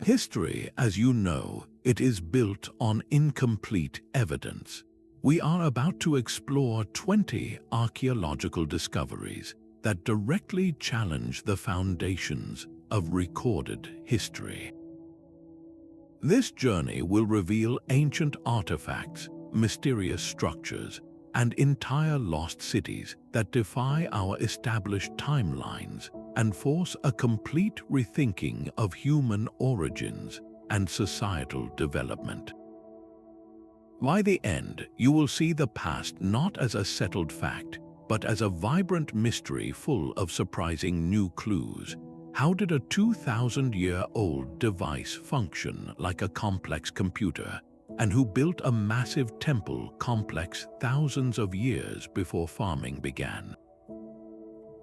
History, as you know, it is built on incomplete evidence. We are about to explore 20 archaeological discoveries that directly challenge the foundations of recorded history. This journey will reveal ancient artifacts, mysterious structures, and entire lost cities that defy our established timelines and force a complete rethinking of human origins and societal development. By the end, you will see the past not as a settled fact, but as a vibrant mystery full of surprising new clues. How did a 2,000-year-old device function like a complex computer? And who built a massive temple complex thousands of years before farming began?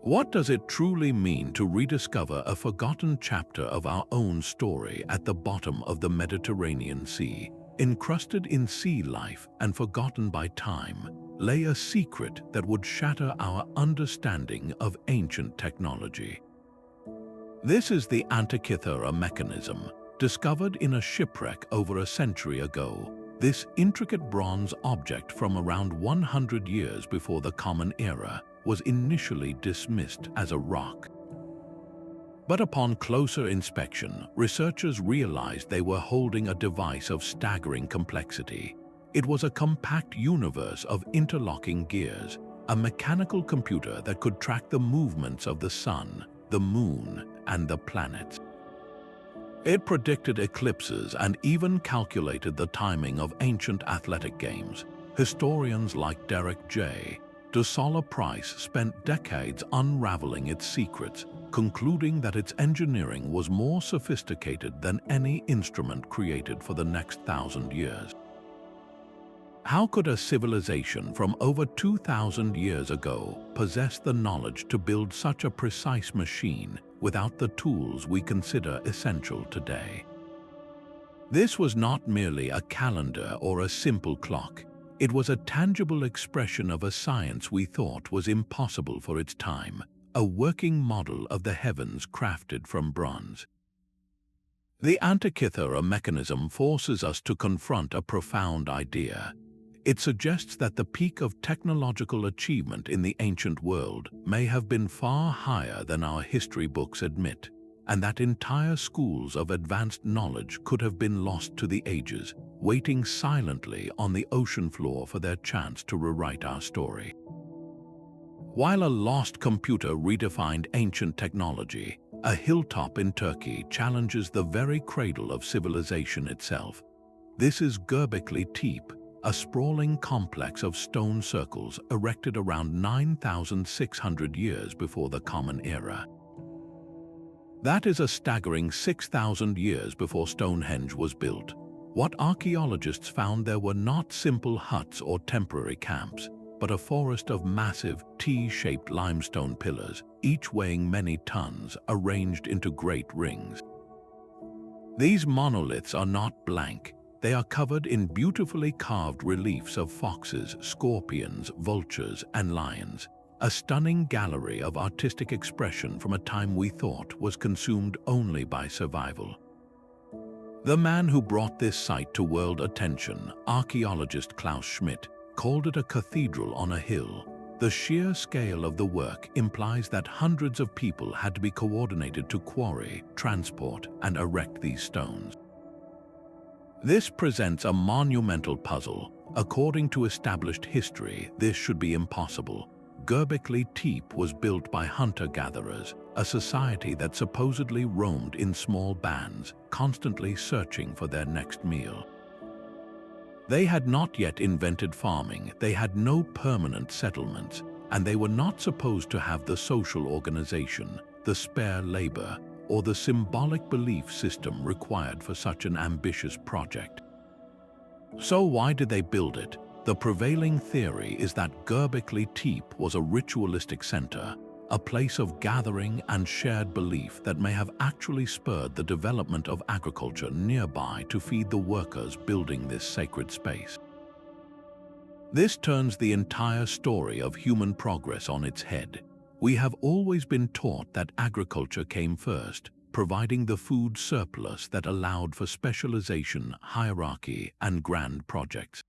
What does it truly mean to rediscover a forgotten chapter of our own story at the bottom of the Mediterranean Sea? Encrusted in sea life and forgotten by time, lay a secret that would shatter our understanding of ancient technology. This is the Antikythera Mechanism, discovered in a shipwreck over a century ago. This intricate bronze object from around 100 years before the Common Era was initially dismissed as a rock. But upon closer inspection, researchers realized they were holding a device of staggering complexity. It was a compact universe of interlocking gears, a mechanical computer that could track the movements of the sun, the moon, and the planets. It predicted eclipses and even calculated the timing of ancient athletic games. Historians like Derek J. Dusala Price spent decades unraveling its secrets, concluding that its engineering was more sophisticated than any instrument created for the next 1,000 years. How could a civilization from over 2,000 years ago possess the knowledge to build such a precise machine without the tools we consider essential today? This was not merely a calendar or a simple clock. It was a tangible expression of a science we thought was impossible for its time, a working model of the heavens crafted from bronze. The Antikythera Mechanism forces us to confront a profound idea. It suggests that the peak of technological achievement in the ancient world may have been far higher than our history books admit, and that entire schools of advanced knowledge could have been lost to the ages, waiting silently on the ocean floor for their chance to rewrite our story. While a lost computer redefined ancient technology, a hilltop in Turkey challenges the very cradle of civilization itself. This is Göbekli Tepe, a sprawling complex of stone circles erected around 9,600 years before the Common Era. That is a staggering 6,000 years before Stonehenge was built. What archaeologists found there were not simple huts or temporary camps, but a forest of massive T-shaped limestone pillars, each weighing many tons, arranged into great rings. These monoliths are not blank. They are covered in beautifully carved reliefs of foxes, scorpions, vultures, and lions, a stunning gallery of artistic expression from a time we thought was consumed only by survival. The man who brought this site to world attention, archaeologist Klaus Schmidt, called it a cathedral on a hill. The sheer scale of the work implies that hundreds of people had to be coordinated to quarry, transport, and erect these stones. This presents a monumental puzzle. According to established history, this should be impossible. Göbekli Tepe was built by hunter-gatherers, a society that supposedly roamed in small bands, constantly searching for their next meal. They had not yet invented farming, they had no permanent settlements, and they were not supposed to have the social organization, the spare labor, or the symbolic belief system required for such an ambitious project. So why did they build it? The prevailing theory is that Göbekli Tepe was a ritualistic center, a place of gathering and shared belief that may have actually spurred the development of agriculture nearby to feed the workers building this sacred space. This turns the entire story of human progress on its head. We have always been taught that agriculture came first, providing the food surplus that allowed for specialization, hierarchy, and grand projects.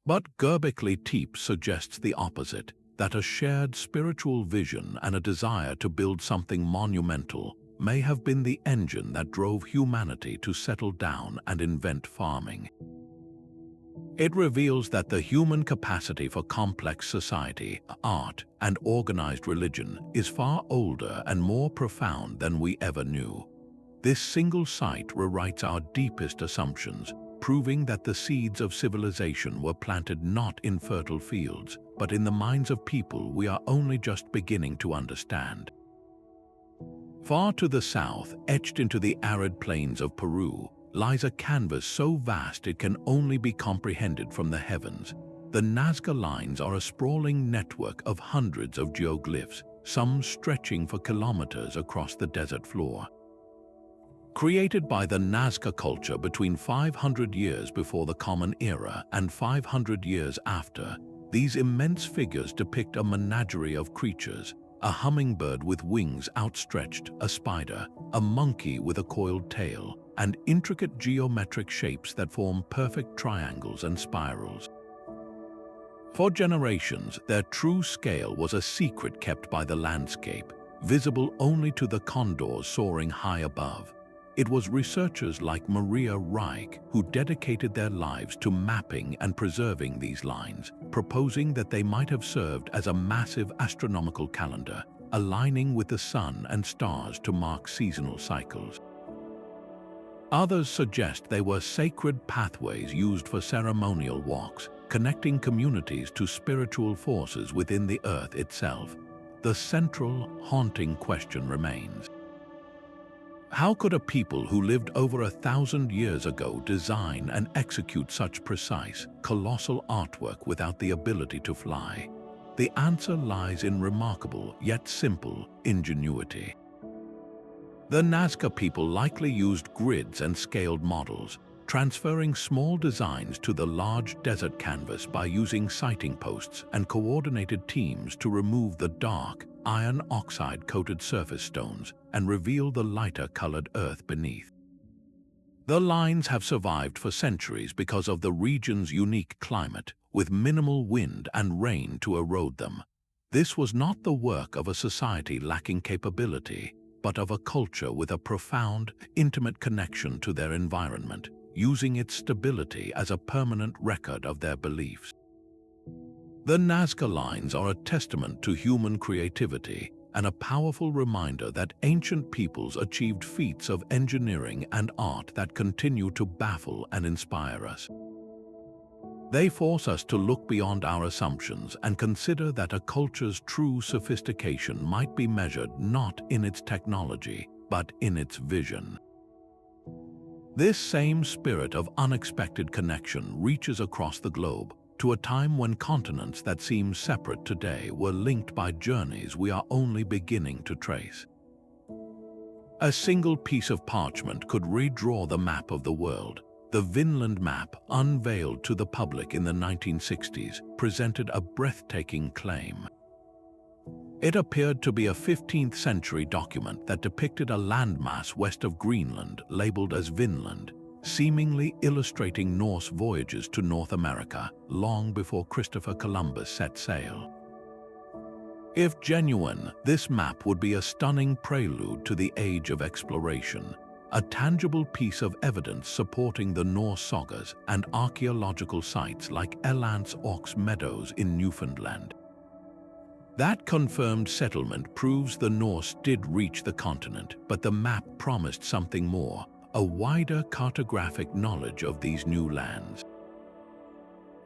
But Göbekli Tepe suggests the opposite, that a shared spiritual vision and a desire to build something monumental may have been the engine that drove humanity to settle down and invent farming. It reveals that the human capacity for complex society, art, and organized religion is far older and more profound than we ever knew. This single site rewrites our deepest assumptions, proving that the seeds of civilization were planted not in fertile fields, but in the minds of people we are only just beginning to understand. Far to the south, etched into the arid plains of Peru, lies a canvas so vast it can only be comprehended from the heavens. The Nazca Lines are a sprawling network of hundreds of geoglyphs, some stretching for kilometers across the desert floor. Created by the Nazca culture between 500 years before the Common Era and 500 years after, these immense figures depict a menagerie of creatures: a hummingbird with wings outstretched, a spider, a monkey with a coiled tail, and intricate geometric shapes that form perfect triangles and spirals. For generations, their true scale was a secret kept by the landscape, visible only to the condors soaring high above. It was researchers like Piri Reis who dedicated their lives to mapping and preserving these lines, proposing that they might have served as a massive astronomical calendar, aligning with the sun and stars to mark seasonal cycles. Others suggest they were sacred pathways used for ceremonial walks, connecting communities to spiritual forces within the earth itself. The central, haunting question remains: how could a people who lived over 1,000 years ago design and execute such precise, colossal artwork without the ability to fly? The answer lies in remarkable, yet simple, ingenuity. The Nazca people likely used grids and scaled models, transferring small designs to the large desert canvas by using sighting posts and coordinated teams to remove the dark, iron oxide-coated surface stones and reveal the lighter-colored earth beneath. The lines have survived for centuries because of the region's unique climate, with minimal wind and rain to erode them. This was not the work of a society lacking capability, but of a culture with a profound, intimate connection to their environment, using its stability as a permanent record of their beliefs. The Nazca Lines are a testament to human creativity and a powerful reminder that ancient peoples achieved feats of engineering and art that continue to baffle and inspire us. They force us to look beyond our assumptions and consider that a culture's true sophistication might be measured not in its technology, but in its vision. This same spirit of unexpected connection reaches across the globe, to a time when continents that seem separate today were linked by journeys we are only beginning to trace. A single piece of parchment could redraw the map of the world. The Vinland Map, unveiled to the public in the 1960s, presented a breathtaking claim. It appeared to be a 15th century document that depicted a landmass west of Greenland labeled as Vinland, seemingly illustrating Norse voyages to North America long before Christopher Columbus set sail. If genuine, this map would be a stunning prelude to the age of exploration, a tangible piece of evidence supporting the Norse sagas and archaeological sites like Elance Ox Meadows in Newfoundland. That confirmed settlement proves the Norse did reach the continent, but the map promised something more: a wider cartographic knowledge of these new lands.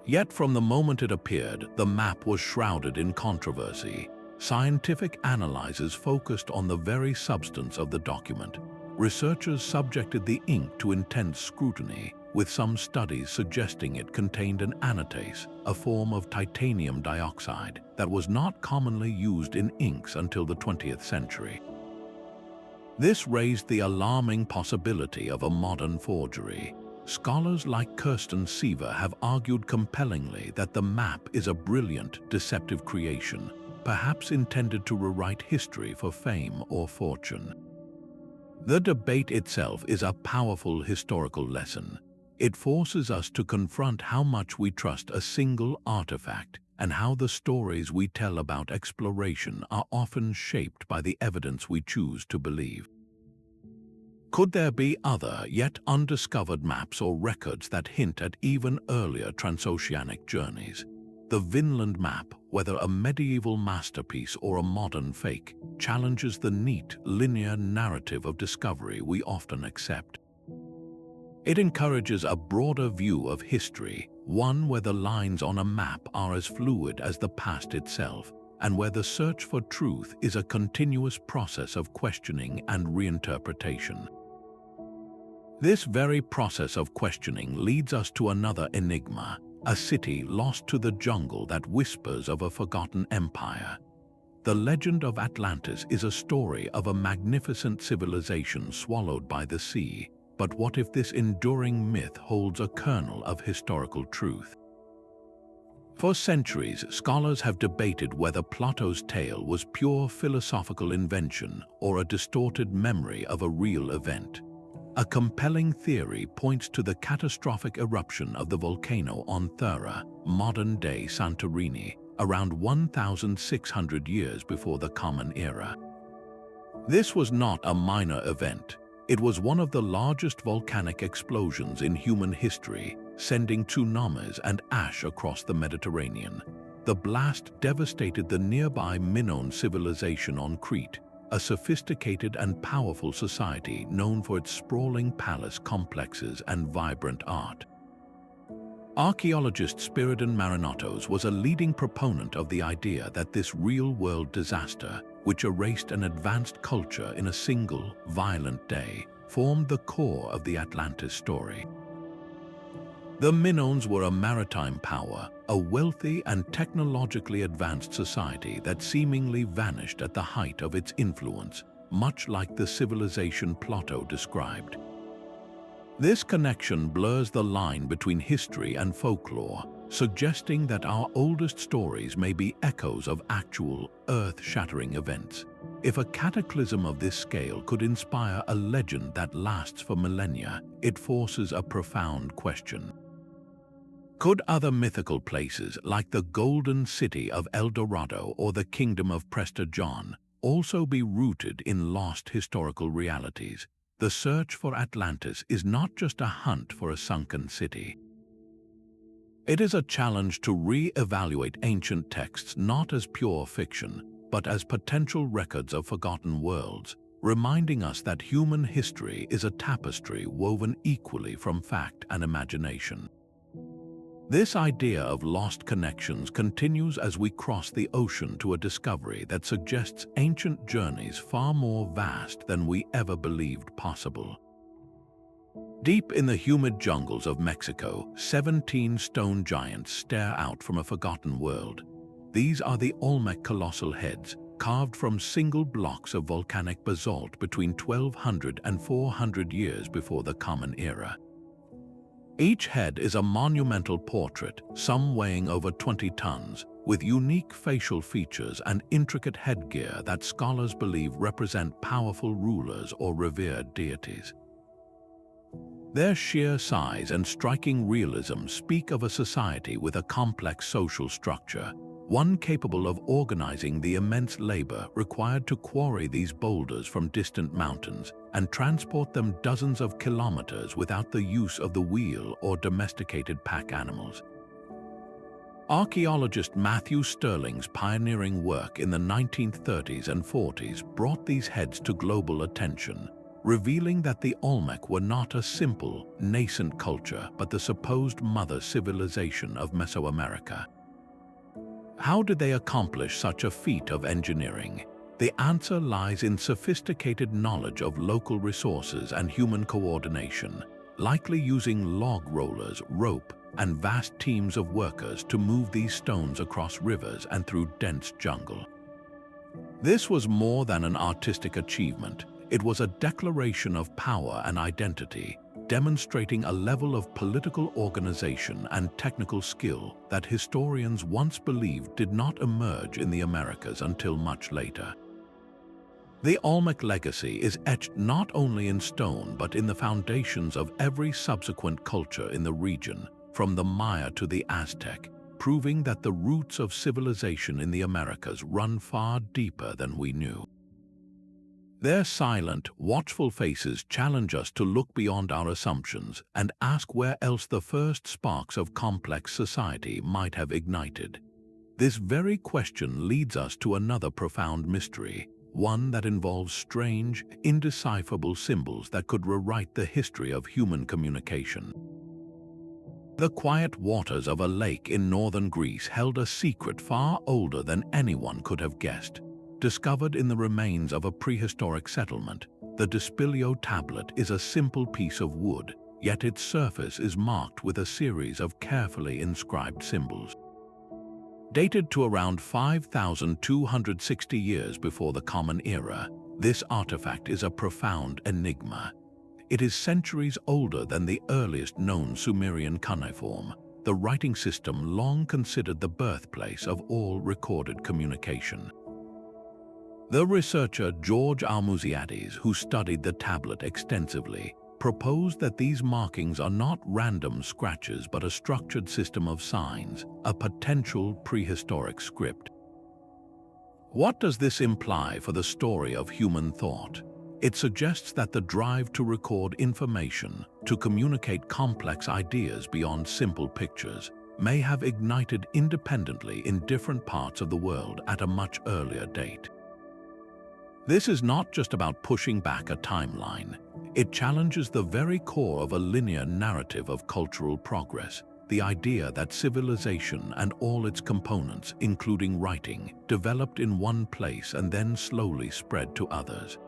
Yet from the moment it appeared, the map was shrouded in controversy. Scientific analyses focused on the very substance of the document. Researchers subjected the ink to intense scrutiny, with some studies suggesting it contained an anatase, a form of titanium dioxide that was not commonly used in inks until the 20th century. This raised the alarming possibility of a modern forgery. Scholars like Kirsten Seaver have argued compellingly that the map is a brilliant, deceptive creation, perhaps intended to rewrite history for fame or fortune. The debate itself is a powerful historical lesson. It forces us to confront how much we trust a single artifact and how the stories we tell about exploration are often shaped by the evidence we choose to believe. Could there be other, yet undiscovered maps or records that hint at even earlier transoceanic journeys? The Vinland Map, whether a medieval masterpiece or a modern fake, challenges the neat, linear narrative of discovery we often accept. It encourages a broader view of history, one where the lines on a map are as fluid as the past itself, and where the search for truth is a continuous process of questioning and reinterpretation. This very process of questioning leads us to another enigma, a city lost to the jungle that whispers of a forgotten empire. The legend of Atlantis is a story of a magnificent civilization swallowed by the sea, but what if this enduring myth holds a kernel of historical truth? For centuries, scholars have debated whether Plato's tale was pure philosophical invention or a distorted memory of a real event. A compelling theory points to the catastrophic eruption of the volcano on Thera, modern-day Santorini, around 1,600 years before the Common Era. This was not a minor event. It was one of the largest volcanic explosions in human history, sending tsunamis and ash across the Mediterranean. The blast devastated the nearby Minoan civilization on Crete, a sophisticated and powerful society known for its sprawling palace complexes and vibrant art. Archaeologist Spiridon Marinatos was a leading proponent of the idea that this real-world disaster, which erased an advanced culture in a single, violent day, formed the core of the Atlantis story. The Minoans were a maritime power, a wealthy and technologically advanced society that seemingly vanished at the height of its influence, much like the civilization Plato described. This connection blurs the line between history and folklore, suggesting that our oldest stories may be echoes of actual, earth-shattering events. If a cataclysm of this scale could inspire a legend that lasts for millennia, it forces a profound question. Could other mythical places, like the Golden City of El Dorado or the Kingdom of Prester John, also be rooted in lost historical realities? The search for Atlantis is not just a hunt for a sunken city. It is a challenge to re-evaluate ancient texts not as pure fiction, but as potential records of forgotten worlds, reminding us that human history is a tapestry woven equally from fact and imagination. This idea of lost connections continues as we cross the ocean to a discovery that suggests ancient journeys far more vast than we ever believed possible. Deep in the humid jungles of Mexico, 17 stone giants stare out from a forgotten world. These are the Olmec colossal heads, carved from single blocks of volcanic basalt between 1200 and 400 years before the Common Era. Each head is a monumental portrait, some weighing over 20 tons, with unique facial features and intricate headgear that scholars believe represent powerful rulers or revered deities. Their sheer size and striking realism speak of a society with a complex social structure, one capable of organizing the immense labor required to quarry these boulders from distant mountains and transport them dozens of kilometers without the use of the wheel or domesticated pack animals. Archaeologist Matthew Stirling's pioneering work in the 1930s and 40s brought these heads to global attention, revealing that the Olmec were not a simple, nascent culture but the supposed mother civilization of Mesoamerica. How did they accomplish such a feat of engineering? The answer lies in sophisticated knowledge of local resources and human coordination, likely using log rollers, rope, and vast teams of workers to move these stones across rivers and through dense jungle. This was more than an artistic achievement. It was a declaration of power and identity, demonstrating a level of political organization and technical skill that historians once believed did not emerge in the Americas until much later. The Olmec legacy is etched not only in stone but in the foundations of every subsequent culture in the region, from the Maya to the Aztec, proving that the roots of civilization in the Americas run far deeper than we knew. Their silent, watchful faces challenge us to look beyond our assumptions and ask where else the first sparks of complex society might have ignited. This very question leads us to another profound mystery, one that involves strange, indecipherable symbols that could rewrite the history of human communication. The quiet waters of a lake in northern Greece held a secret far older than anyone could have guessed. Discovered in the remains of a prehistoric settlement, the Dispilio Tablet is a simple piece of wood, yet its surface is marked with a series of carefully inscribed symbols. Dated to around 5,260 years before the Common Era, this artifact is a profound enigma. It is centuries older than the earliest known Sumerian cuneiform, the writing system long considered the birthplace of all recorded communication. The researcher George Almusiades, who studied the tablet extensively, proposed that these markings are not random scratches but a structured system of signs, a potential prehistoric script. What does this imply for the story of human thought? It suggests that the drive to record information, to communicate complex ideas beyond simple pictures, may have ignited independently in different parts of the world at a much earlier date. This is not just about pushing back a timeline. It challenges the very core of a linear narrative of cultural progress, the idea that civilization and all its components, including writing, developed in one place and then slowly spread to others.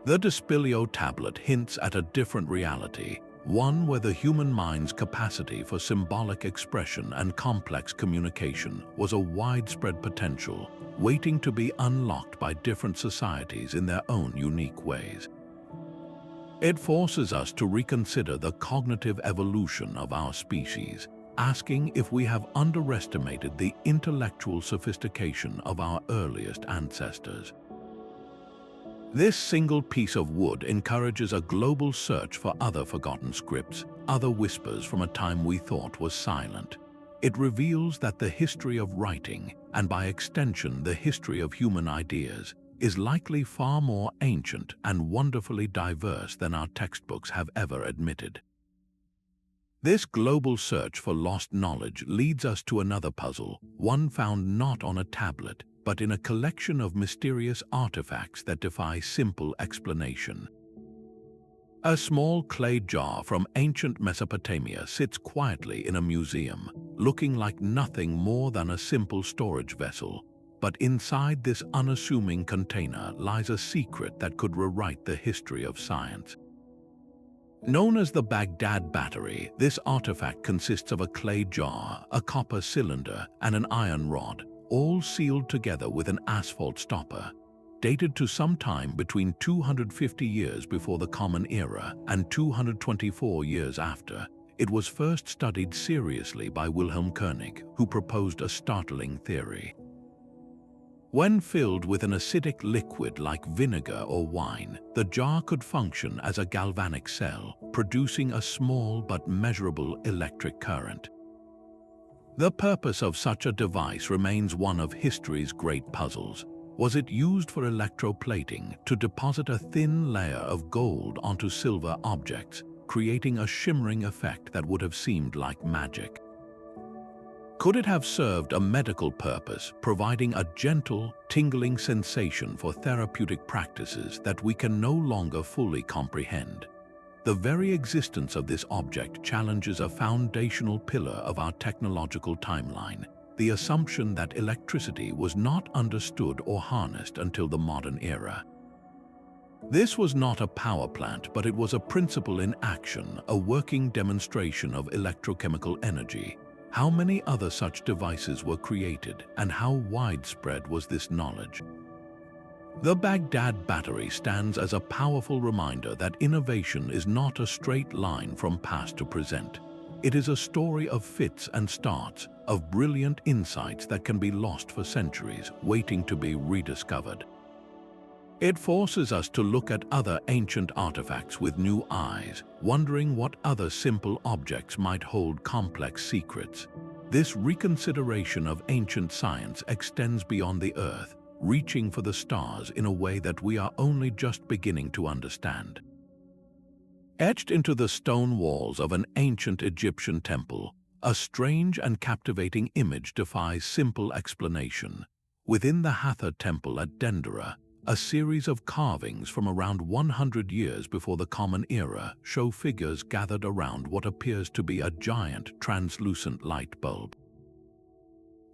The Dispilio Tablet hints at a different reality, one where the human mind's capacity for symbolic expression and complex communication was a widespread potential, waiting to be unlocked by different societies in their own unique ways. It forces us to reconsider the cognitive evolution of our species, asking if we have underestimated the intellectual sophistication of our earliest ancestors. This single piece of wood encourages a global search for other forgotten scripts, other whispers from a time we thought was silent. It reveals that the history of writing, and by extension the history of human ideas, is likely far more ancient and wonderfully diverse than our textbooks have ever admitted. This global search for lost knowledge leads us to another puzzle, one found not on a tablet, but in a collection of mysterious artifacts that defy simple explanation. A small clay jar from ancient Mesopotamia sits quietly in a museum, looking like nothing more than a simple storage vessel. But inside this unassuming container lies a secret that could rewrite the history of science. Known as the Baghdad Battery, this artifact consists of a clay jar, a copper cylinder, and an iron rod, all sealed together with an asphalt stopper. Dated to some time between 250 years before the Common Era and 224 years after, it was first studied seriously by Wilhelm Koenig, who proposed a startling theory. When filled with an acidic liquid like vinegar or wine, the jar could function as a galvanic cell, producing a small but measurable electric current. The purpose of such a device remains one of history's great puzzles. Was it used for electroplating to deposit a thin layer of gold onto silver objects, creating a shimmering effect that would have seemed like magic? Could it have served a medical purpose, providing a gentle, tingling sensation for therapeutic practices that we can no longer fully comprehend? The very existence of this object challenges a foundational pillar of our technological timeline, the assumption that electricity was not understood or harnessed until the modern era. This was not a power plant, but it was a principle in action, a working demonstration of electrochemical energy. How many other such devices were created, and how widespread was this knowledge? The Baghdad Battery stands as a powerful reminder that innovation is not a straight line from past to present. It is a story of fits and starts, of brilliant insights that can be lost for centuries, waiting to be rediscovered. It forces us to look at other ancient artifacts with new eyes, wondering what other simple objects might hold complex secrets. This reconsideration of ancient science extends beyond the Earth, reaching for the stars in a way that we are only just beginning to understand. Etched into the stone walls of an ancient Egyptian temple, a strange and captivating image defies simple explanation. Within the Hathor temple at Dendera, a series of carvings from around 100 years before the Common Era show figures gathered around what appears to be a giant translucent light bulb.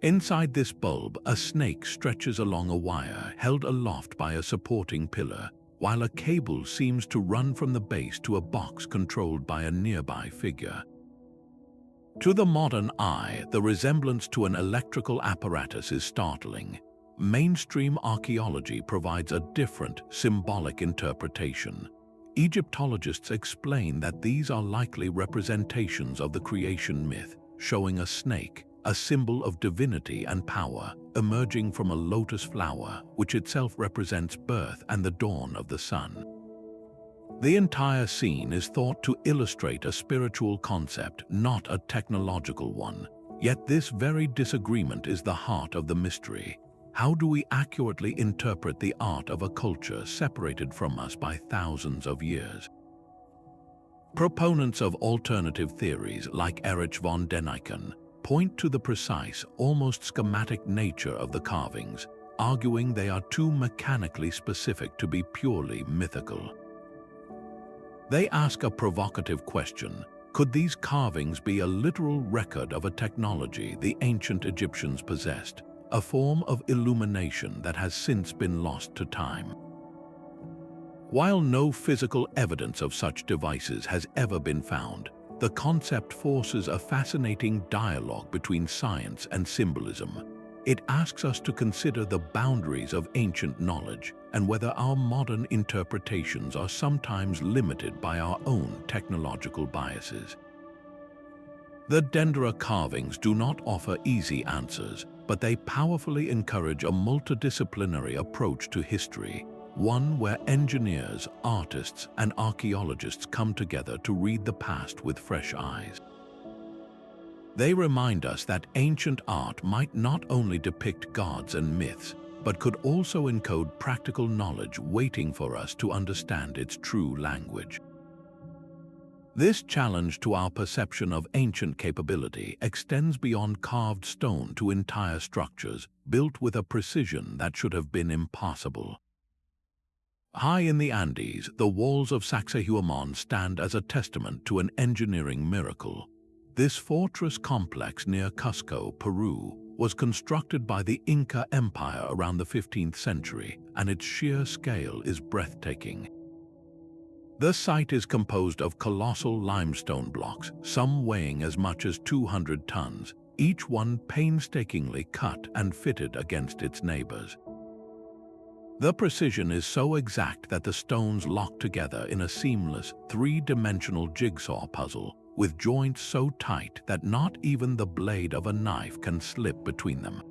Inside this bulb, a snake stretches along a wire held aloft by a supporting pillar, while a cable seems to run from the base to a box controlled by a nearby figure. To the modern eye, the resemblance to an electrical apparatus is startling. Mainstream archaeology provides a different, symbolic interpretation. Egyptologists explain that these are likely representations of the creation myth, showing a snake, a symbol of divinity and power, emerging from a lotus flower, which itself represents birth and the dawn of the sun. The entire scene is thought to illustrate a spiritual concept, not a technological one. Yet this very disagreement is the heart of the mystery. How do we accurately interpret the art of a culture separated from us by thousands of years? Proponents of alternative theories like Erich von Däniken point to the precise, almost schematic nature of the carvings, arguing they are too mechanically specific to be purely mythical. They ask a provocative question: could these carvings be a literal record of a technology the ancient Egyptians possessed, a form of illumination that has since been lost to time? While no physical evidence of such devices has ever been found, the concept forces a fascinating dialogue between science and symbolism. It asks us to consider the boundaries of ancient knowledge and whether our modern interpretations are sometimes limited by our own technological biases. The Dendera carvings do not offer easy answers, but they powerfully encourage a multidisciplinary approach to history, one where engineers, artists, and archaeologists come together to read the past with fresh eyes. They remind us that ancient art might not only depict gods and myths, but could also encode practical knowledge waiting for us to understand its true language. This challenge to our perception of ancient capability extends beyond carved stone to entire structures built with a precision that should have been impossible. High in the Andes, the walls of Sacsayhuaman stand as a testament to an engineering miracle. This fortress complex near Cusco, Peru, was constructed by the Inca Empire around the 15th century, and its sheer scale is breathtaking. The site is composed of colossal limestone blocks, some weighing as much as 200 tons, each one painstakingly cut and fitted against its neighbors. The precision is so exact that the stones lock together in a seamless, three-dimensional jigsaw puzzle, with joints so tight that not even the blade of a knife can slip between them.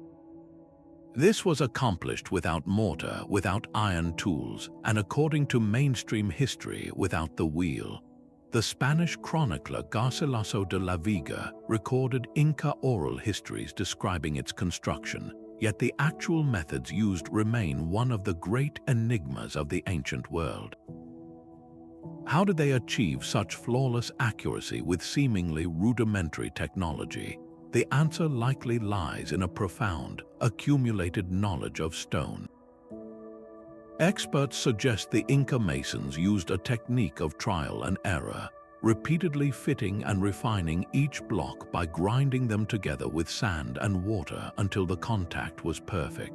This was accomplished without mortar, without iron tools, and according to mainstream history, without the wheel. The Spanish chronicler Garcilaso de la Vega recorded Inca oral histories describing its construction, yet the actual methods used remain one of the great enigmas of the ancient world. How did they achieve such flawless accuracy with seemingly rudimentary technology? The answer likely lies in a profound, accumulated knowledge of stone. Experts suggest the Inca masons used a technique of trial and error, repeatedly fitting and refining each block by grinding them together with sand and water until the contact was perfect.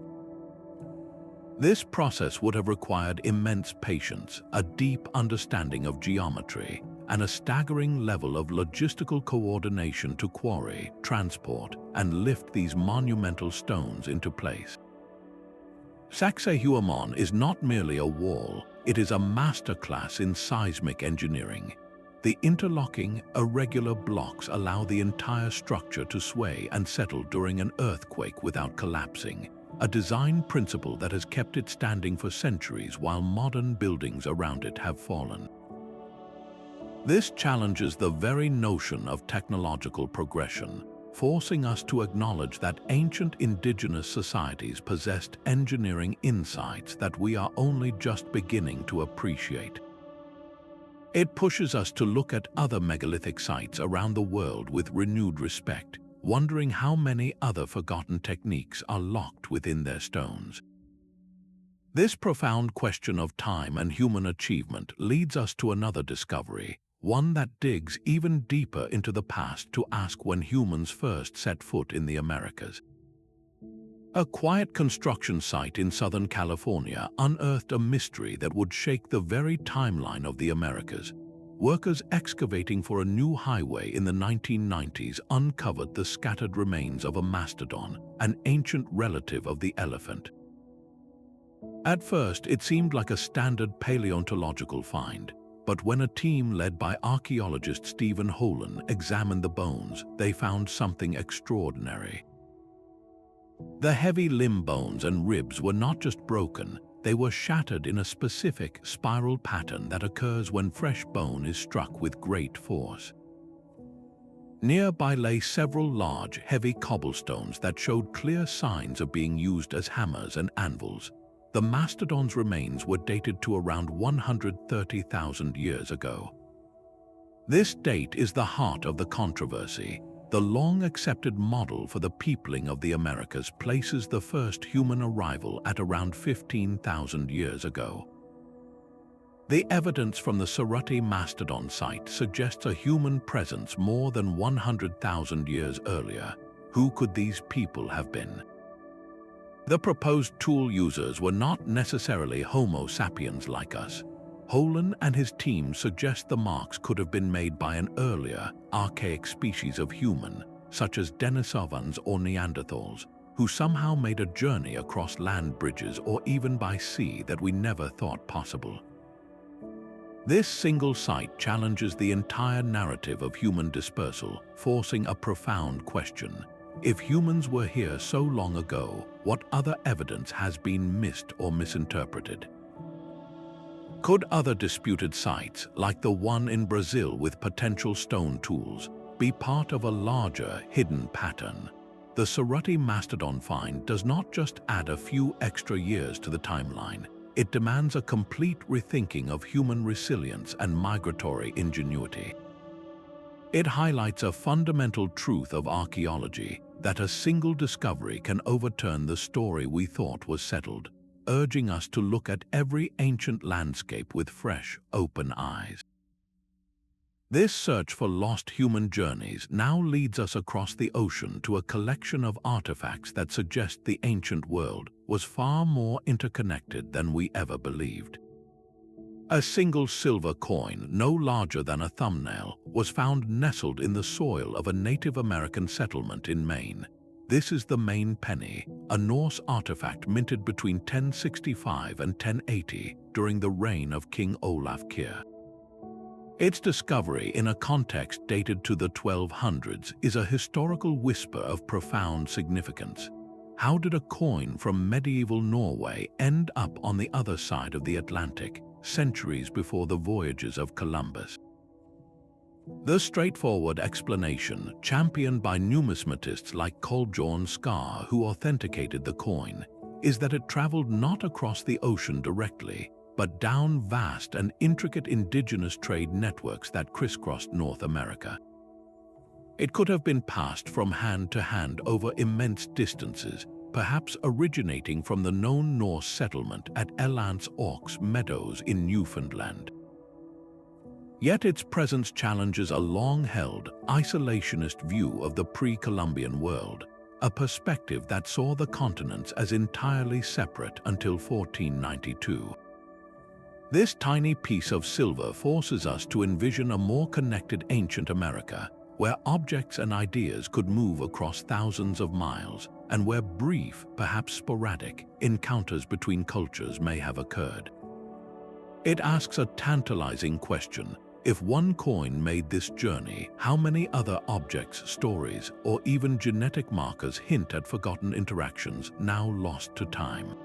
This process would have required immense patience, a deep understanding of geometry, and a staggering level of logistical coordination to quarry, transport, and lift these monumental stones into place. Sacsayhuaman is not merely a wall, it is a masterclass in seismic engineering. The interlocking, irregular blocks allow the entire structure to sway and settle during an earthquake without collapsing, a design principle that has kept it standing for centuries while modern buildings around it have fallen. This challenges the very notion of technological progression, forcing us to acknowledge that ancient indigenous societies possessed engineering insights that we are only just beginning to appreciate. It pushes us to look at other megalithic sites around the world with renewed respect, wondering how many other forgotten techniques are locked within their stones. This profound question of time and human achievement leads us to another discovery, one that digs even deeper into the past to ask when humans first set foot in the Americas. A quiet construction site in Southern California unearthed a mystery that would shake the very timeline of the Americas. Workers excavating for a new highway in the 1990s uncovered the scattered remains of a mastodon, an ancient relative of the elephant. At first, it seemed like a standard paleontological find, but when a team led by archaeologist Stephen Holan examined the bones, they found something extraordinary. The heavy limb bones and ribs were not just broken, they were shattered in a specific spiral pattern that occurs when fresh bone is struck with great force. Nearby lay several large, heavy cobblestones that showed clear signs of being used as hammers and anvils. The mastodon's remains were dated to around 130,000 years ago. This date is the heart of the controversy. The long-accepted model for the peopling of the Americas places the first human arrival at around 15,000 years ago. The evidence from the Cerutti Mastodon site suggests a human presence more than 100,000 years earlier. Who could these people have been? The proposed tool users were not necessarily Homo sapiens like us. Holan and his team suggest the marks could have been made by an earlier, archaic species of human, such as Denisovans or Neanderthals, who somehow made a journey across land bridges or even by sea that we never thought possible. This single site challenges the entire narrative of human dispersal, forcing a profound question. If humans were here so long ago, what other evidence has been missed or misinterpreted? Could other disputed sites, like the one in Brazil with potential stone tools, be part of a larger, hidden pattern? The Cerutti Mastodon find does not just add a few extra years to the timeline, it demands a complete rethinking of human resilience and migratory ingenuity. It highlights a fundamental truth of archaeology, that a single discovery can overturn the story we thought was settled, urging us to look at every ancient landscape with fresh, open eyes. This search for lost human journeys now leads us across the ocean to a collection of artifacts that suggest the ancient world was far more interconnected than we ever believed. A single silver coin, no larger than a thumbnail, was found nestled in the soil of a Native American settlement in Maine. This is the Maine Penny, a Norse artifact minted between 1065 and 1080 during the reign of King Olaf Kyrre. Its discovery in a context dated to the 1200s is a historical whisper of profound significance. How did a coin from medieval Norway end up on the other side of the Atlantic, centuries before the voyages of Columbus? The straightforward explanation, championed by numismatists like Kolbjorn Skar, who authenticated the coin, is that it traveled not across the ocean directly, but down vast and intricate indigenous trade networks that crisscrossed North America. It could have been passed from hand to hand over immense distances, perhaps originating from the known Norse settlement at Elance Orks Meadows in Newfoundland. Yet its presence challenges a long-held, isolationist view of the pre-Columbian world, a perspective that saw the continents as entirely separate until 1492. This tiny piece of silver forces us to envision a more connected ancient America, where objects and ideas could move across thousands of miles, and where brief, perhaps sporadic, encounters between cultures may have occurred. It asks a tantalizing question: If one coin made this journey, how many other objects, stories, or even genetic markers hint at forgotten interactions now lost to time?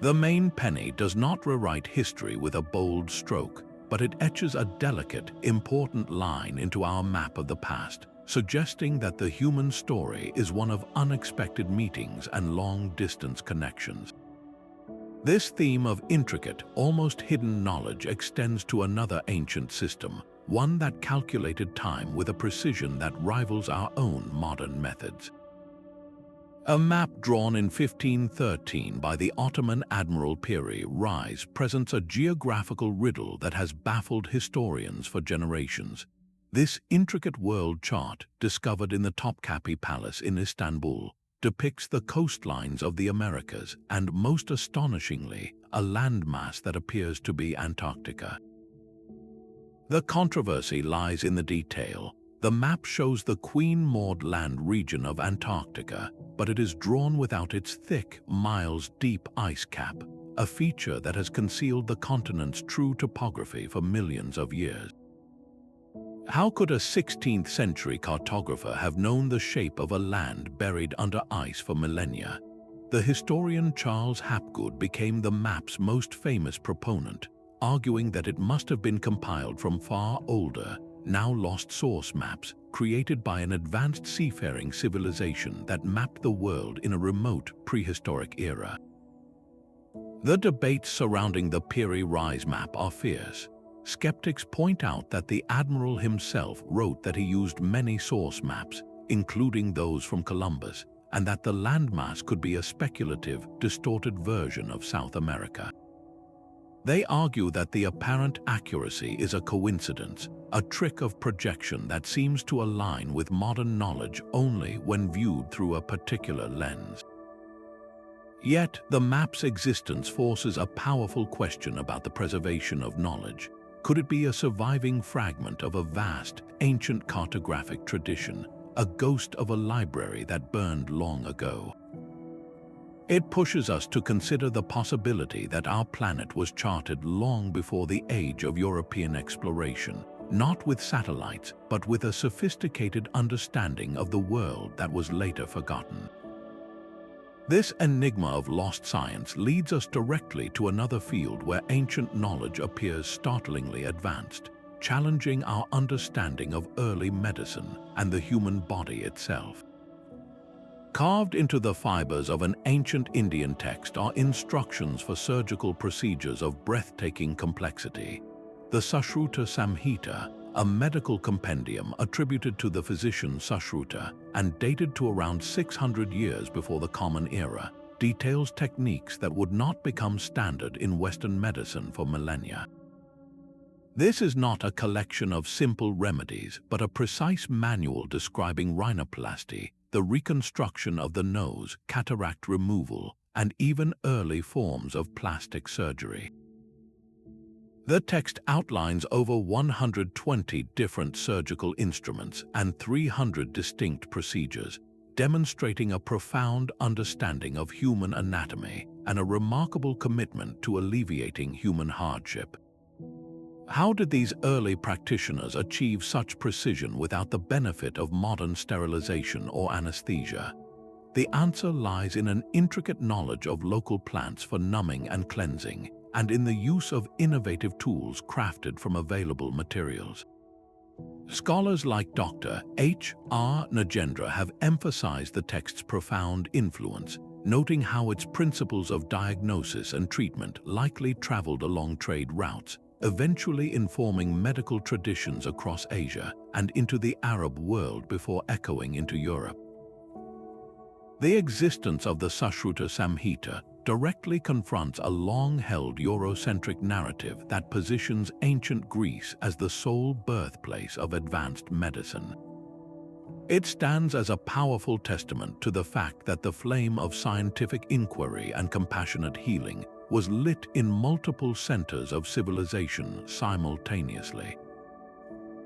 The Maine Penny does not rewrite history with a bold stroke, but it etches a delicate, important line into our map of the past, suggesting that the human story is one of unexpected meetings and long-distance connections. This theme of intricate, almost hidden knowledge extends to another ancient system, one that calculated time with a precision that rivals our own modern methods. A map drawn in 1513 by the Ottoman Admiral Piri Reis presents a geographical riddle that has baffled historians for generations. This intricate world chart, discovered in the Topkapi Palace in Istanbul, depicts the coastlines of the Americas and, most astonishingly, a landmass that appears to be Antarctica. The controversy lies in the detail. The map shows the Queen Maud Land region of Antarctica, but it is drawn without its thick, miles-deep ice cap, a feature that has concealed the continent's true topography for millions of years. How could a 16th-century cartographer have known the shape of a land buried under ice for millennia? The historian Charles Hapgood became the map's most famous proponent, arguing that it must have been compiled from far older, now lost source maps created by an advanced seafaring civilization that mapped the world in a remote prehistoric era. The debates surrounding the Piri Reis Map are fierce. Skeptics point out that the admiral himself wrote that he used many source maps, including those from Columbus, and that the landmass could be a speculative, distorted version of South America. They argue that the apparent accuracy is a coincidence, a trick of projection that seems to align with modern knowledge only when viewed through a particular lens. Yet, the map's existence forces a powerful question about the preservation of knowledge. Could it be a surviving fragment of a vast, ancient cartographic tradition, a ghost of a library that burned long ago? It pushes us to consider the possibility that our planet was charted long before the age of European exploration, not with satellites, but with a sophisticated understanding of the world that was later forgotten. This enigma of lost science leads us directly to another field where ancient knowledge appears startlingly advanced, challenging our understanding of early medicine and the human body itself. Carved into the fibers of an ancient Indian text are instructions for surgical procedures of breathtaking complexity. The Sushruta Samhita, a medical compendium attributed to the physician Sushruta and dated to around 600 years before the Common Era, details techniques that would not become standard in Western medicine for millennia. This is not a collection of simple remedies, but a precise manual describing rhinoplasty, the reconstruction of the nose, cataract removal, and even early forms of plastic surgery. The text outlines over 120 different surgical instruments and 300 distinct procedures, demonstrating a profound understanding of human anatomy and a remarkable commitment to alleviating human hardship. How did these early practitioners achieve such precision without the benefit of modern sterilization or anesthesia? The answer lies in an intricate knowledge of local plants for numbing and cleansing, and in the use of innovative tools crafted from available materials. Scholars like Dr. H. R. Nagendra have emphasized the text's profound influence, noting how its principles of diagnosis and treatment likely traveled along trade routes, eventually informing medical traditions across Asia and into the Arab world before echoing into Europe. The existence of the Sushruta Samhita directly confronts a long-held Eurocentric narrative that positions ancient Greece as the sole birthplace of advanced medicine. It stands as a powerful testament to the fact that the flame of scientific inquiry and compassionate healing was lit in multiple centers of civilization simultaneously.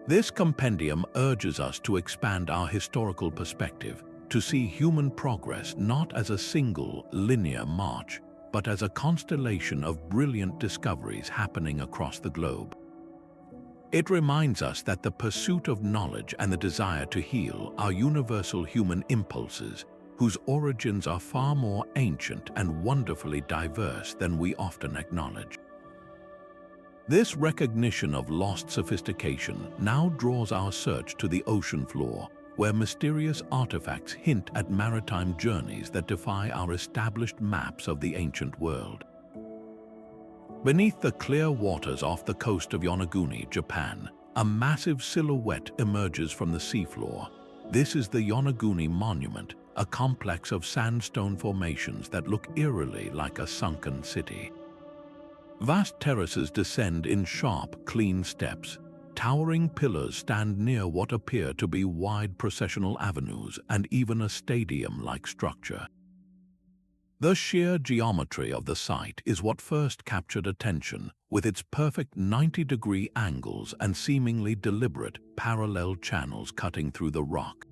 This compendium urges us to expand our historical perspective, to see human progress not as a single, linear march, but as a constellation of brilliant discoveries happening across the globe. It reminds us that the pursuit of knowledge and the desire to heal are universal human impulses whose origins are far more ancient and wonderfully diverse than we often acknowledge. This recognition of lost sophistication now draws our search to the ocean floor, where mysterious artifacts hint at maritime journeys that defy our established maps of the ancient world. Beneath the clear waters off the coast of Yonaguni, Japan, a massive silhouette emerges from the seafloor. This is the Yonaguni Monument, a complex of sandstone formations that look eerily like a sunken city. Vast terraces descend in sharp, clean steps. Towering pillars stand near what appear to be wide processional avenues and even a stadium-like structure. The sheer geometry of the site is what first captured attention, with its perfect 90-degree angles and seemingly deliberate parallel channels cutting through the rock.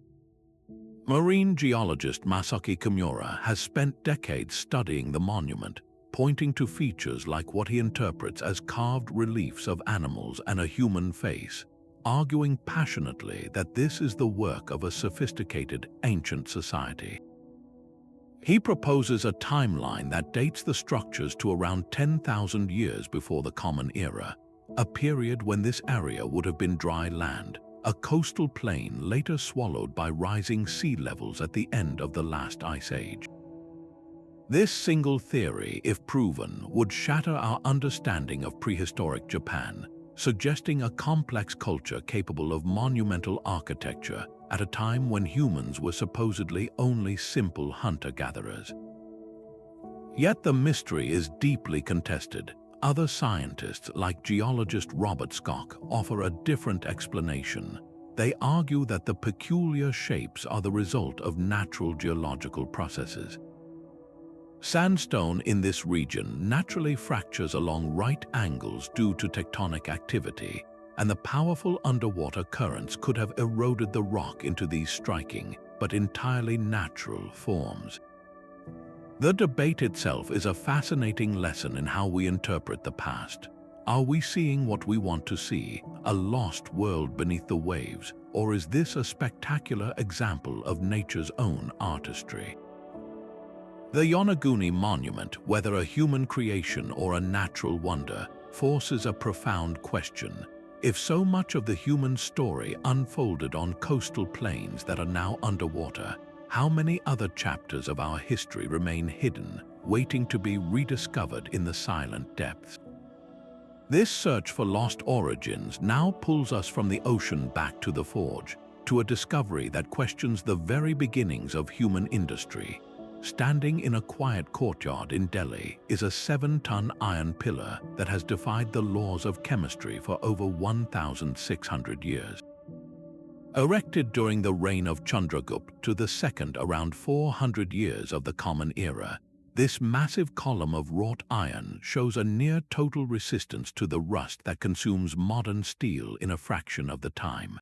Marine geologist Masaki Kimura has spent decades studying the monument, pointing to features like what he interprets as carved reliefs of animals and a human face, arguing passionately that this is the work of a sophisticated, ancient society. He proposes a timeline that dates the structures to around 10,000 years before the Common Era, a period when this area would have been dry land, a coastal plain later swallowed by rising sea levels at the end of the last ice age. This single theory, if proven, would shatter our understanding of prehistoric Japan, suggesting a complex culture capable of monumental architecture at a time when humans were supposedly only simple hunter-gatherers. Yet the mystery is deeply contested. Other scientists, like geologist Robert Skock, offer a different explanation. They argue that the peculiar shapes are the result of natural geological processes. Sandstone in this region naturally fractures along right angles due to tectonic activity, and the powerful underwater currents could have eroded the rock into these striking, but entirely natural forms. The debate itself is a fascinating lesson in how we interpret the past. Are we seeing what we want to see, a lost world beneath the waves, or is this a spectacular example of nature's own artistry? The Yonaguni Monument, whether a human creation or a natural wonder, forces a profound question. If so much of the human story unfolded on coastal plains that are now underwater, how many other chapters of our history remain hidden, waiting to be rediscovered in the silent depths? This search for lost origins now pulls us from the ocean back to the forge, to a discovery that questions the very beginnings of human industry. Standing in a quiet courtyard in Delhi is a 7-ton iron pillar that has defied the laws of chemistry for over 1,600 years. Erected during the reign of Chandragupta II around 400 years of the Common Era, this massive column of wrought iron shows a near-total resistance to the rust that consumes modern steel in a fraction of the time.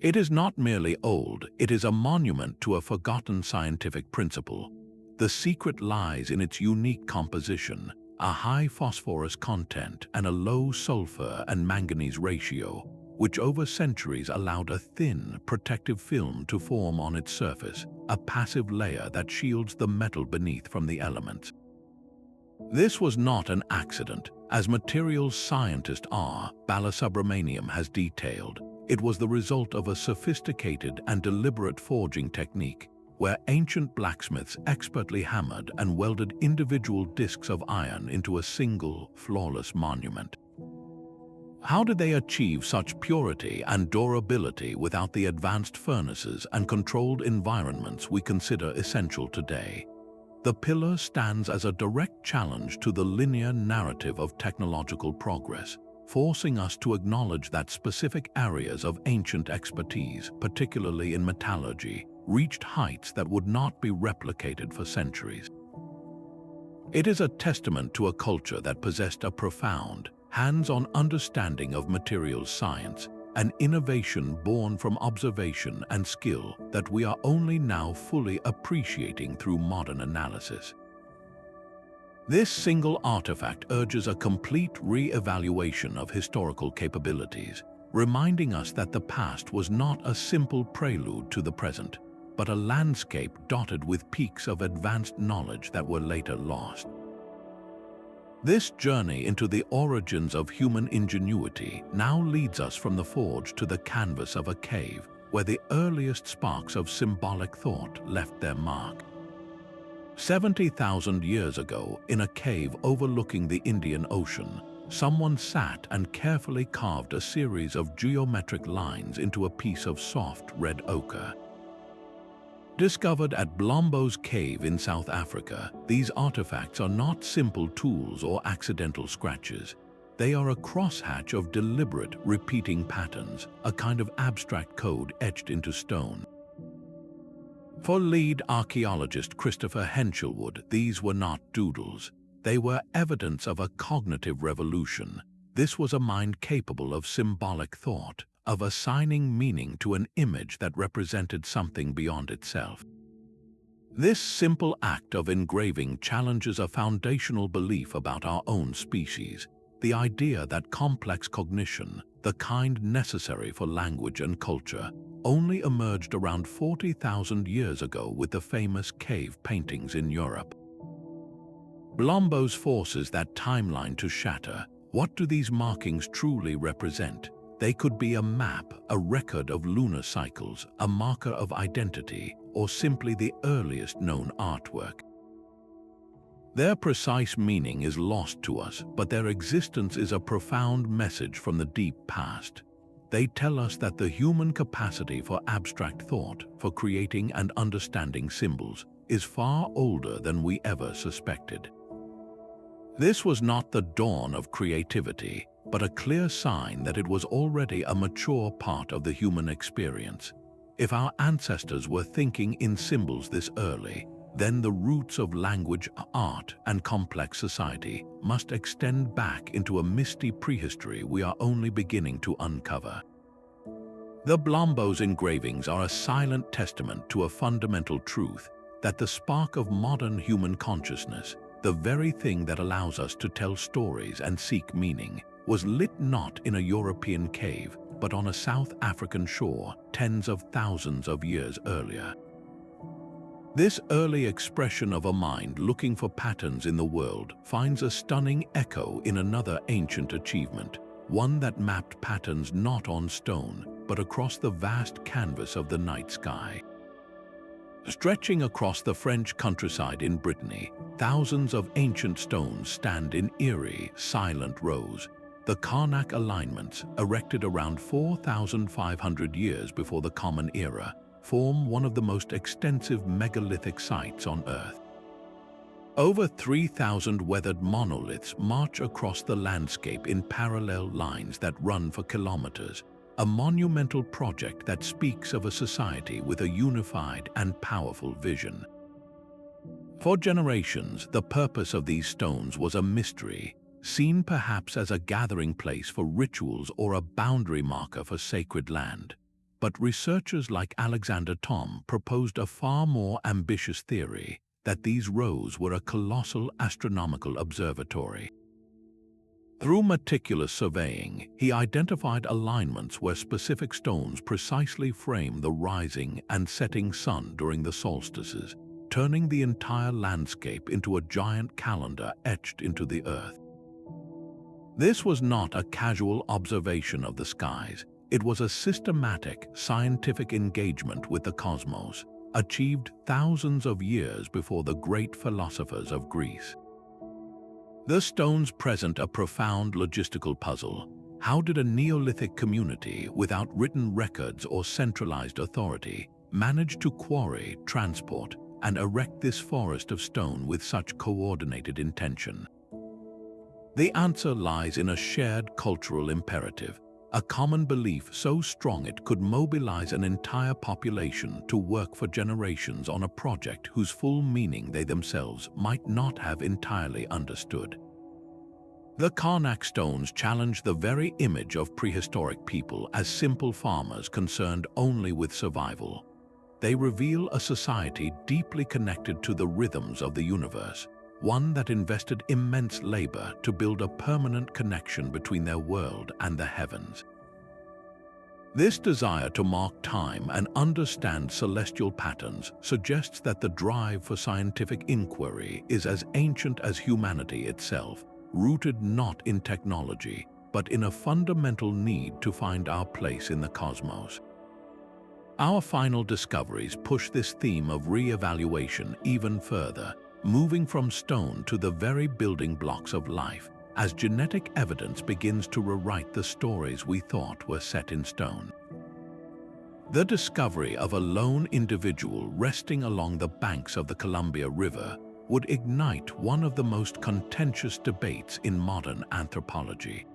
It is not merely old, it is a monument to a forgotten scientific principle. The secret lies in its unique composition, a high phosphorus content and a low sulfur and manganese ratio, which over centuries allowed a thin, protective film to form on its surface, a passive layer that shields the metal beneath from the elements. This was not an accident, as materials scientist R. Balasubramaniam has detailed. It was the result of a sophisticated and deliberate forging technique, where ancient blacksmiths expertly hammered and welded individual discs of iron into a single, flawless monument. How did they achieve such purity and durability without the advanced furnaces and controlled environments we consider essential today? The pillar stands as a direct challenge to the linear narrative of technological progress, forcing us to acknowledge that specific areas of ancient expertise, particularly in metallurgy, reached heights that would not be replicated for centuries. It is a testament to a culture that possessed a profound, hands-on understanding of materials science, an innovation born from observation and skill that we are only now fully appreciating through modern analysis. This single artifact urges a complete re-evaluation of historical capabilities, reminding us that the past was not a simple prelude to the present, but a landscape dotted with peaks of advanced knowledge that were later lost. This journey into the origins of human ingenuity now leads us from the forge to the canvas of a cave, where the earliest sparks of symbolic thought left their mark. 70,000 years ago, in a cave overlooking the Indian Ocean, someone sat and carefully carved a series of geometric lines into a piece of soft red ochre. Discovered at Blombos Cave in South Africa, these artifacts are not simple tools or accidental scratches. They are a crosshatch of deliberate, repeating patterns, a kind of abstract code etched into stone. For lead archaeologist Christopher Henshelwood, these were not doodles. They were evidence of a cognitive revolution. This was a mind capable of symbolic thought, of assigning meaning to an image that represented something beyond itself. This simple act of engraving challenges a foundational belief about our own species, the idea that complex cognition, the kind necessary for language and culture, only emerged around 40,000 years ago with the famous cave paintings in Europe. Blombos forces that timeline to shatter. What do these markings truly represent? They could be a map, a record of lunar cycles, a marker of identity, or simply the earliest known artwork. Their precise meaning is lost to us, but their existence is a profound message from the deep past. They tell us that the human capacity for abstract thought, for creating and understanding symbols, is far older than we ever suspected. This was not the dawn of creativity, but a clear sign that it was already a mature part of the human experience. If our ancestors were thinking in symbols this early, then the roots of language, art, and complex society must extend back into a misty prehistory we are only beginning to uncover. The Blombos engravings are a silent testament to a fundamental truth, that the spark of modern human consciousness, the very thing that allows us to tell stories and seek meaning, was lit not in a European cave, but on a South African shore tens of thousands of years earlier. This early expression of a mind looking for patterns in the world finds a stunning echo in another ancient achievement, one that mapped patterns not on stone, but across the vast canvas of the night sky. Stretching across the French countryside in Brittany, thousands of ancient stones stand in eerie, silent rows. The Carnac alignments, erected around 4,500 years before the Common Era, form one of the most extensive megalithic sites on Earth. Over 3,000 weathered monoliths march across the landscape in parallel lines that run for kilometers, a monumental project that speaks of a society with a unified and powerful vision. For generations, the purpose of these stones was a mystery, seen perhaps as a gathering place for rituals or a boundary marker for sacred land. But researchers like Alexander Thom proposed a far more ambitious theory, that these rows were a colossal astronomical observatory. Through meticulous surveying, he identified alignments where specific stones precisely frame the rising and setting sun during the solstices, turning the entire landscape into a giant calendar etched into the earth. This was not a casual observation of the skies. It was a systematic, scientific engagement with the cosmos, achieved thousands of years before the great philosophers of Greece. The stones present a profound logistical puzzle. How did a Neolithic community, without written records or centralized authority, manage to quarry, transport, and erect this forest of stone with such coordinated intention? The answer lies in a shared cultural imperative, a common belief so strong it could mobilize an entire population to work for generations on a project whose full meaning they themselves might not have entirely understood. The Carnac Stones challenge the very image of prehistoric people as simple farmers concerned only with survival. They reveal a society deeply connected to the rhythms of the universe, one that invested immense labor to build a permanent connection between their world and the heavens. This desire to mark time and understand celestial patterns suggests that the drive for scientific inquiry is as ancient as humanity itself, rooted not in technology, but in a fundamental need to find our place in the cosmos. Our final discoveries push this theme of re-evaluation even further, moving from stone to the very building blocks of life, as genetic evidence begins to rewrite the stories we thought were set in stone. The discovery of a lone individual resting along the banks of the Columbia River would ignite one of the most contentious debates in modern anthropology.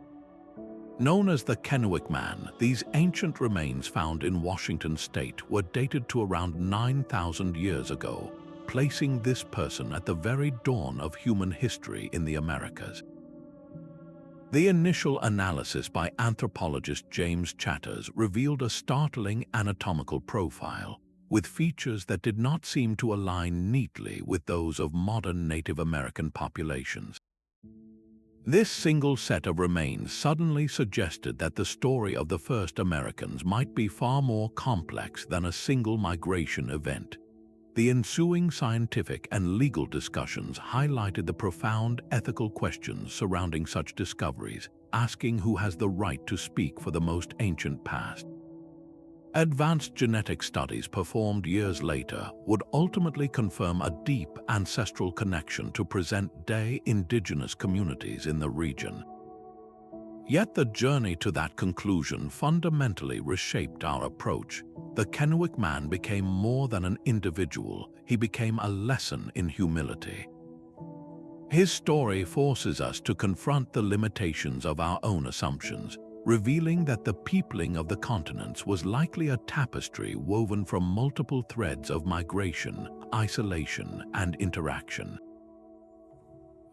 Known as the Kennewick Man, these ancient remains found in Washington state were dated to around 9,000 years ago, placing this person at the very dawn of human history in the Americas. The initial analysis by anthropologist James Chatters revealed a startling anatomical profile, with features that did not seem to align neatly with those of modern Native American populations. This single set of remains suddenly suggested that the story of the first Americans might be far more complex than a single migration event. The ensuing scientific and legal discussions highlighted the profound ethical questions surrounding such discoveries, asking who has the right to speak for the most ancient past. Advanced genetic studies performed years later would ultimately confirm a deep ancestral connection to present-day indigenous communities in the region. Yet the journey to that conclusion fundamentally reshaped our approach. The Kennewick Man became more than an individual, he became a lesson in humility. His story forces us to confront the limitations of our own assumptions, revealing that the peopling of the continents was likely a tapestry woven from multiple threads of migration, isolation, and interaction.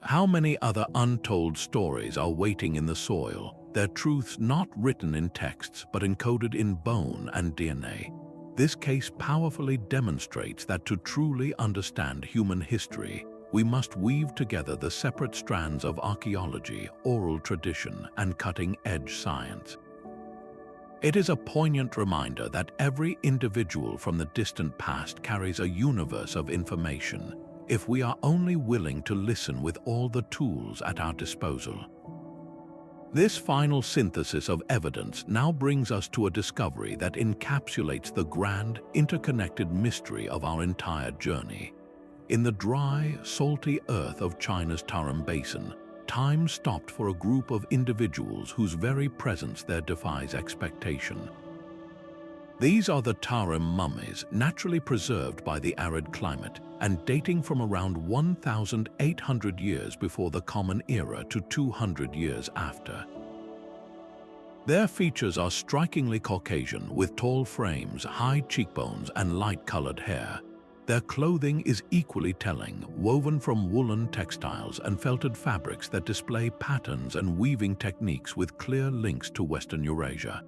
How many other untold stories are waiting in the soil, their truths not written in texts but encoded in bone and DNA? This case powerfully demonstrates that to truly understand human history, we must weave together the separate strands of archaeology, oral tradition, and cutting-edge science. It is a poignant reminder that every individual from the distant past carries a universe of information, if we are only willing to listen with all the tools at our disposal. This final synthesis of evidence now brings us to a discovery that encapsulates the grand, interconnected mystery of our entire journey. In the dry, salty earth of China's Tarim Basin, time stopped for a group of individuals whose very presence there defies expectation. These are the Tarim Mummies, naturally preserved by the arid climate and dating from around 1,800 years before the Common Era to 200 years after. Their features are strikingly Caucasian, with tall frames, high cheekbones, and light-colored hair. Their clothing is equally telling, woven from woolen textiles and felted fabrics that display patterns and weaving techniques with clear links to Western Eurasia.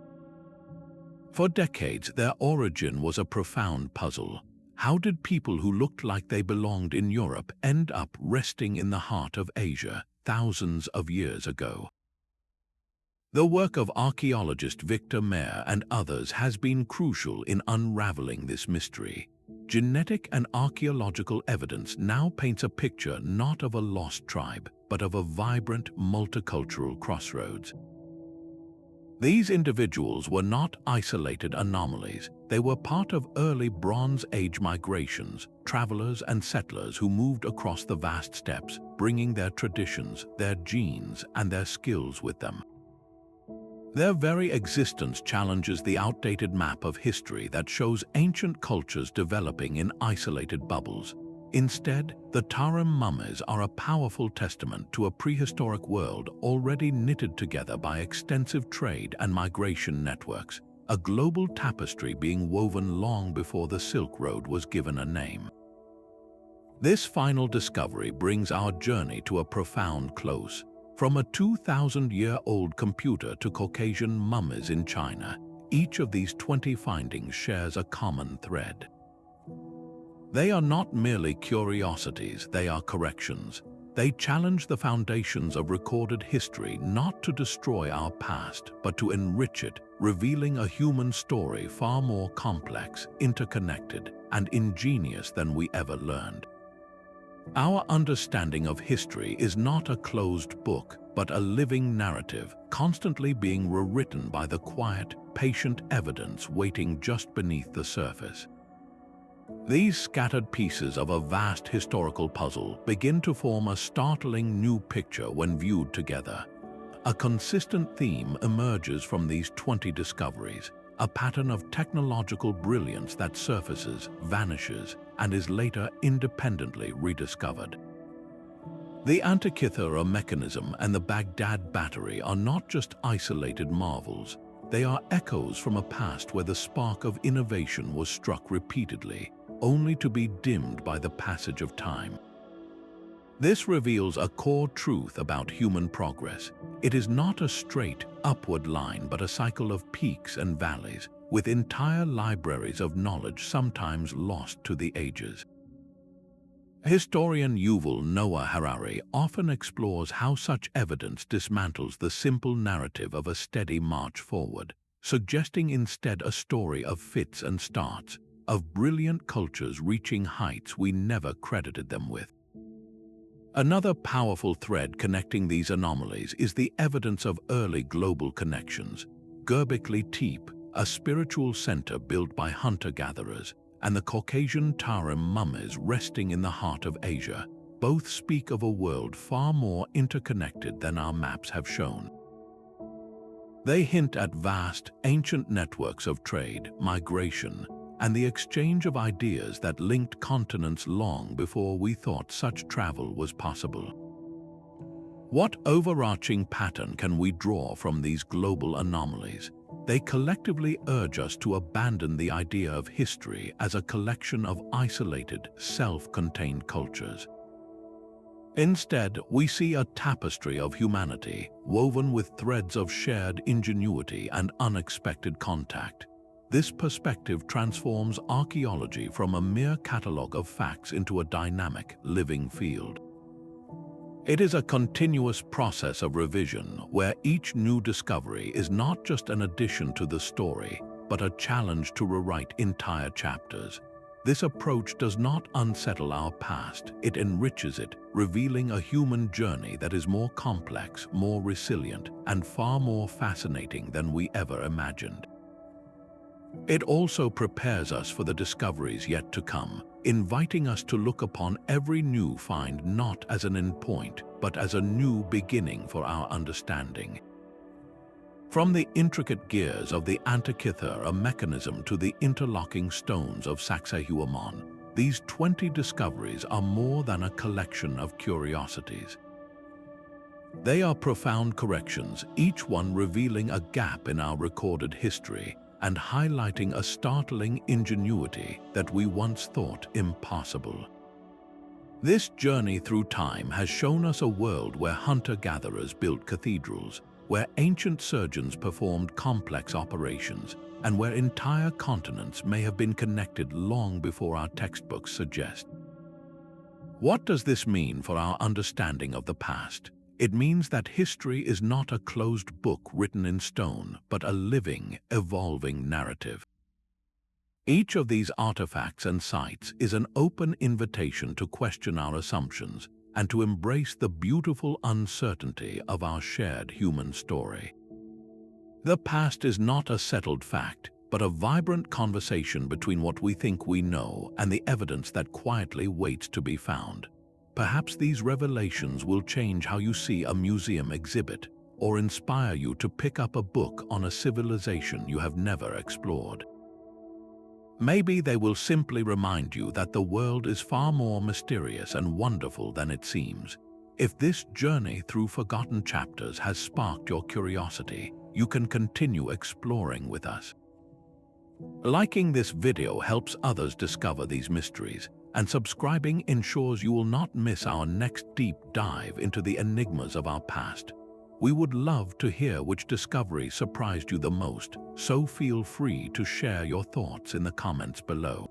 For decades, their origin was a profound puzzle. How did people who looked like they belonged in Europe end up resting in the heart of Asia thousands of years ago? The work of archaeologist Victor Mayer and others has been crucial in unraveling this mystery. Genetic and archaeological evidence now paints a picture not of a lost tribe, but of a vibrant, multicultural crossroads. These individuals were not isolated anomalies. They were part of early Bronze Age migrations, travelers and settlers who moved across the vast steppes, bringing their traditions, their genes, and their skills with them. Their very existence challenges the outdated map of history that shows ancient cultures developing in isolated bubbles. Instead, the Tarim Mummies are a powerful testament to a prehistoric world already knitted together by extensive trade and migration networks, a global tapestry being woven long before the Silk Road was given a name. This final discovery brings our journey to a profound close. From a 2,000-year-old computer to Caucasian mummies in China, each of these 20 findings shares a common thread. They are not merely curiosities, they are corrections. They challenge the foundations of recorded history not to destroy our past, but to enrich it, revealing a human story far more complex, interconnected, and ingenious than we ever learned. Our understanding of history is not a closed book, but a living narrative, constantly being rewritten by the quiet, patient evidence waiting just beneath the surface. These scattered pieces of a vast historical puzzle begin to form a startling new picture when viewed together. A consistent theme emerges from these 20 discoveries, a pattern of technological brilliance that surfaces, vanishes, and is later independently rediscovered. The Antikythera Mechanism and the Baghdad Battery are not just isolated marvels. They are echoes from a past where the spark of innovation was struck repeatedly, only to be dimmed by the passage of time. This reveals a core truth about human progress. It is not a straight, upward line, but a cycle of peaks and valleys, with entire libraries of knowledge sometimes lost to the ages. Historian Yuval Noah Harari often explores how such evidence dismantles the simple narrative of a steady march forward, suggesting instead a story of fits and starts, of brilliant cultures reaching heights we never credited them with. Another powerful thread connecting these anomalies is the evidence of early global connections. Göbekli Tepe, a spiritual center built by hunter-gatherers, and the Caucasian Tarim Mummies resting in the heart of Asia, both speak of a world far more interconnected than our maps have shown. They hint at vast, ancient networks of trade, migration, and the exchange of ideas that linked continents long before we thought such travel was possible. What overarching pattern can we draw from these global anomalies? They collectively urge us to abandon the idea of history as a collection of isolated, self-contained cultures. Instead, we see a tapestry of humanity, woven with threads of shared ingenuity and unexpected contact. This perspective transforms archaeology from a mere catalogue of facts into a dynamic, living field. It is a continuous process of revision where each new discovery is not just an addition to the story, but a challenge to rewrite entire chapters. This approach does not unsettle our past, it enriches it, revealing a human journey that is more complex, more resilient, and far more fascinating than we ever imagined. It also prepares us for the discoveries yet to come, inviting us to look upon every new find not as an endpoint, but as a new beginning for our understanding. From the intricate gears of the Antikythera Mechanism to the interlocking stones of Sacsayhuaman, these 20 discoveries are more than a collection of curiosities. They are profound corrections, each one revealing a gap in our recorded history and highlighting a startling ingenuity that we once thought impossible. This journey through time has shown us a world where hunter-gatherers built cathedrals, where ancient surgeons performed complex operations, and where entire continents may have been connected long before our textbooks suggest. What does this mean for our understanding of the past? It means that history is not a closed book written in stone, but a living, evolving narrative. Each of these artifacts and sites is an open invitation to question our assumptions and to embrace the beautiful uncertainty of our shared human story. The past is not a settled fact, but a vibrant conversation between what we think we know and the evidence that quietly waits to be found. Perhaps these revelations will change how you see a museum exhibit or inspire you to pick up a book on a civilization you have never explored. Maybe they will simply remind you that the world is far more mysterious and wonderful than it seems. If this journey through forgotten chapters has sparked your curiosity, you can continue exploring with us. Liking this video helps others discover these mysteries, and subscribing ensures you will not miss our next deep dive into the enigmas of our past. We would love to hear which discovery surprised you the most, so feel free to share your thoughts in the comments below.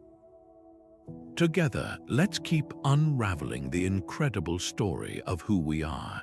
Together, let's keep unraveling the incredible story of who we are